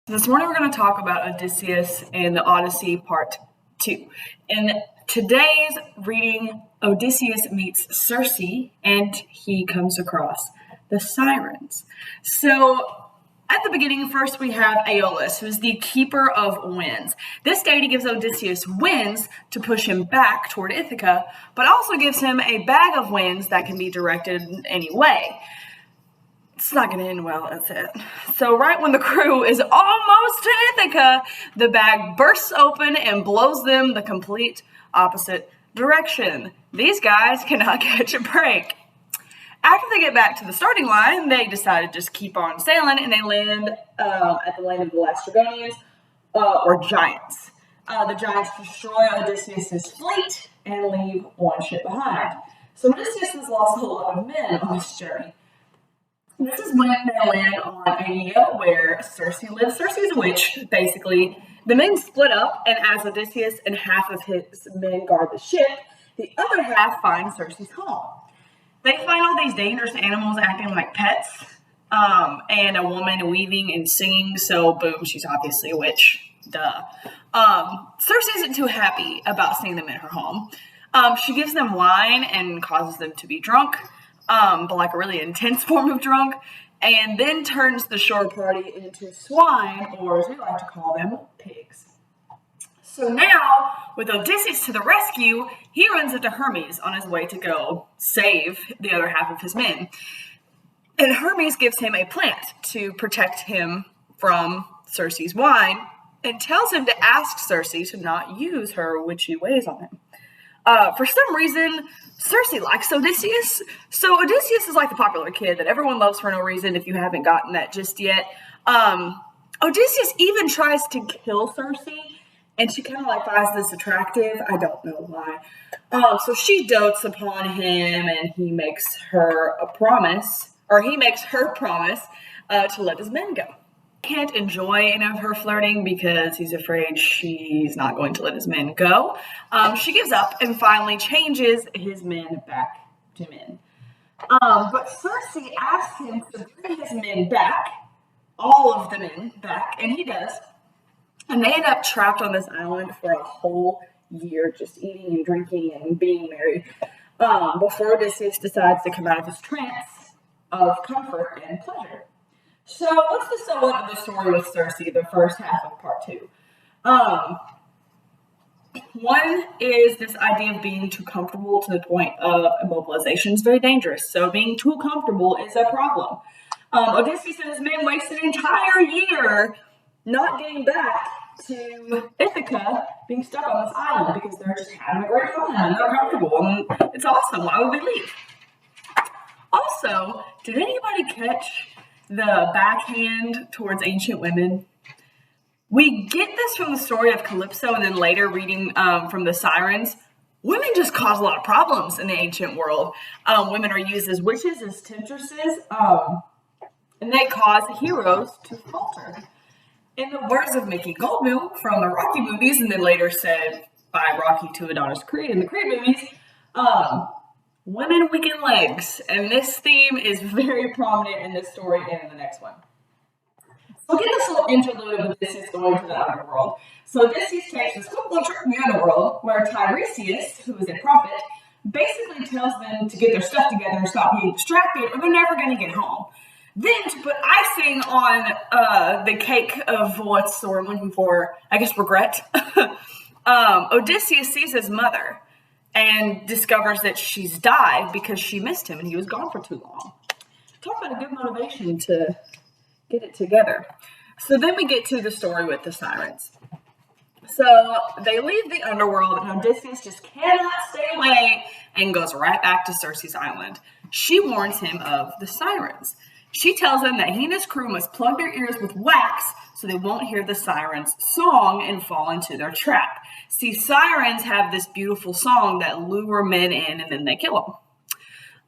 This morning we're going to talk about Odysseus and the Odyssey Part 2. In today's reading, Odysseus meets Circe and he comes across the Sirens. So at the beginning, first we have Aeolus, who's the keeper of winds. This deity gives Odysseus winds to push him back toward Ithaca, but also gives him a bag of winds that can be directed in any way. It's not going to end well, that's it. So right when the crew is almost to Ithaca, the bag bursts open and blows them the complete opposite direction. These guys cannot catch a break. After they get back to the starting line, they decide to just keep on sailing, and they land at the land of the Laestrygonians, or giants. The giants destroy Odysseus' fleet and leave one ship behind. So Odysseus has lost a lot of men on this journey. This is when they land on Aeolus, where Circe lives. Circe is a witch, basically. The men split up, and as Odysseus and half of his men guard the ship, the other half find Circe's home. They find all these dangerous animals acting like pets, and a woman weaving and singing, so boom, she's obviously a witch. Duh. Circe isn't too happy about seeing them in her home. She gives them wine and causes them to be drunk. But like a really intense form of drunk, and then turns the shore party into swine, or as we like to call them, pigs. So now, with Odysseus to the rescue, he runs into Hermes on his way to go save the other half of his men. And Hermes gives him a plant to protect him from Circe's wine, and tells him to ask Circe to not use her witchy ways on him. For some reason, Circe likes Odysseus. So Odysseus is like the popular kid that everyone loves for no reason if you haven't gotten that just yet. Odysseus even tries to kill Circe, and she kind of like finds this attractive. I don't know why. So she dotes upon him, and he makes her promise to let his men go. Can't enjoy any of her flirting because he's afraid she's not going to let his men go. She gives up and finally changes his men back to men. But Circe asks him to bring his men back, all of the men back, and he does. And they end up trapped on this island for a whole year, just eating and drinking and being merry, before Odysseus decides to come out of his trance of comfort and pleasure. So what's the somewhat of the story with Circe, the first half of part 2? One is this idea of being too comfortable to the point of immobilization is very dangerous. So being too comfortable is a problem. Odysseus and his men waste an entire year not getting back to Ithaca, being stuck on this island because they're just having a great time and they're comfortable and it's awesome. Why would we leave? Also, did anybody catch the backhand towards ancient women? We get this from the story of Calypso, and then later reading from the Sirens. Women just cause a lot of problems in the ancient world. Women are used as witches, as temptresses, and they cause heroes to falter. In the words of Mickey Goldblum from the Rocky movies, and then later said by Rocky to Adonis Creed in the Creed movies, women weaken legs, and this theme is very prominent in this story and in the next one. So get this little interlude of Odysseus going to the underworld. So Odysseus takes this quick little trip in the underworld, where Tiresias, who is a prophet, basically tells them to get their stuff together and stop being distracted, or they're never going to get home. Then, to put icing on the cake of what's the word I'm looking for, I guess regret, Odysseus sees his mother and discovers that she's died because she missed him and he was gone for too long. Talk about a good motivation to get it together. So then we get to the story with the Sirens. So they leave the underworld and Odysseus just cannot stay away and goes right back to Circe's island. She warns him of the Sirens. She tells him that he and his crew must plug their ears with wax so they won't hear the Sirens' song and fall into their trap. See, Sirens have this beautiful song that lure men in and then they kill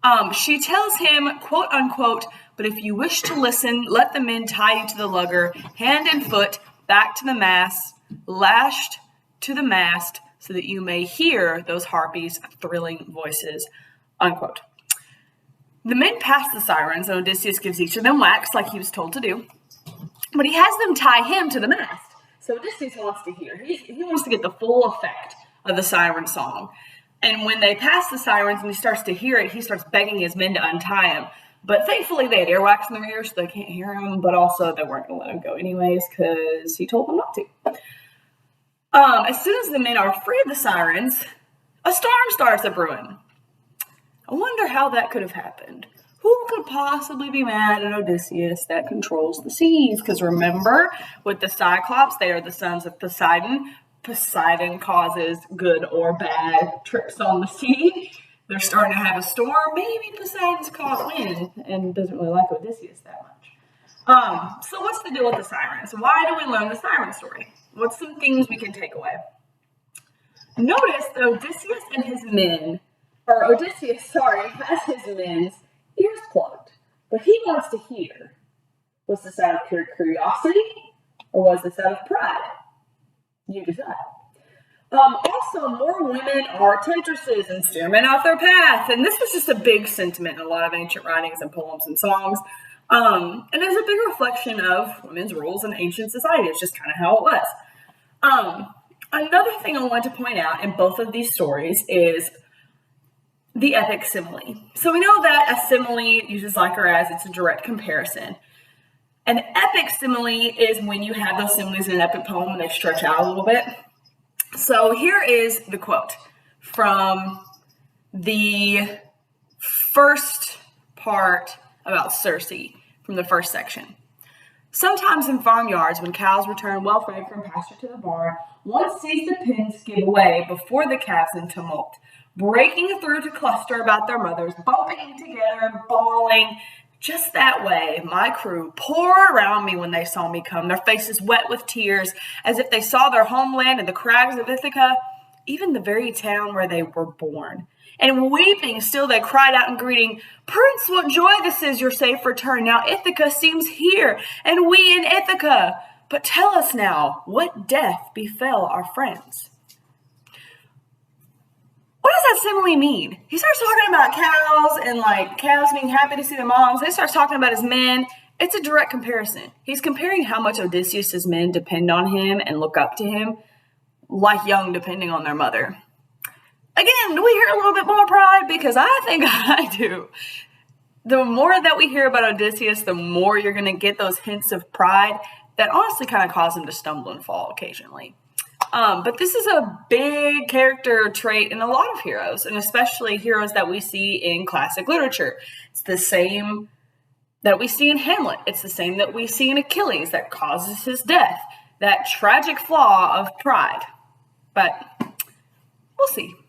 them. She tells him, quote unquote, "But if you wish to listen, let the men tie you to the lugger, hand and foot, back to the mast, lashed to the mast, so that you may hear those harpies' thrilling voices," unquote. The men pass the Sirens, and Odysseus gives each of them wax like he was told to do. but he has them tie him to the mast. So Odysseus wants to hear. He wants to get the full effect of the siren song. And when they pass the sirens and he starts to hear it, he starts begging his men to untie him. But thankfully they had earwax in their ears, so they can't hear him. But also they weren't going to let him go anyways because he told them not to. As soon as the men are free of the sirens, a storm starts a brewing. I wonder how that could have happened. Who could possibly be mad at Odysseus that controls the seas? Because remember, with the Cyclops, they are the sons of Poseidon. Poseidon causes good or bad trips on the sea. They're starting to have a storm. Maybe Poseidon's caught wind and doesn't really like Odysseus that much. So what's the deal with the sirens? Why do we learn the siren story? What's some things we can take away? Notice that Odysseus has his men's ears plugged, but he wants to hear. Was this out of pure curiosity, or was this out of pride? You decide. Also, more women are temptresses and steer men off their path, and this was just a big sentiment in a lot of ancient writings and poems and songs, and it's a big reflection of women's roles in ancient society. It's just kind of how it was. Another thing I want to point out in both of these stories is the epic simile. So we know that a simile uses like or as, it's a direct comparison. An epic simile is when you have those similes in an epic poem and they stretch out a little bit. So here is the quote from the first part about Circe, from the first section. Sometimes in farmyards, when cows return well-fed from pasture to the barn, one sees the pens give way before the calves in tumult, breaking through to cluster about their mothers, bumping together and bawling. Just that way, my crew poured around me when they saw me come, their faces wet with tears, as if they saw their homeland and the crags of Ithaca, even the very town where they were born. And weeping still they cried out in greeting, Prince, what joy this is, your safe return. Now Ithaca seems here, and we in Ithaca. But tell us now, what death befell our friends? What does that simile mean? He starts talking about cows and like cows being happy to see their moms. He starts talking about his men. It's a direct comparison. He's comparing how much Odysseus' men depend on him and look up to him, like young depending on their mother. Again, do we hear a little bit more pride? Because I think I do. The more that we hear about Odysseus, the more you're going to get those hints of pride that honestly kind of cause him to stumble and fall occasionally. But this is a big character trait in a lot of heroes, and especially heroes that we see in classic literature. It's the same that we see in Hamlet. It's the same that we see in Achilles that causes his death. That tragic flaw of pride. But we'll see.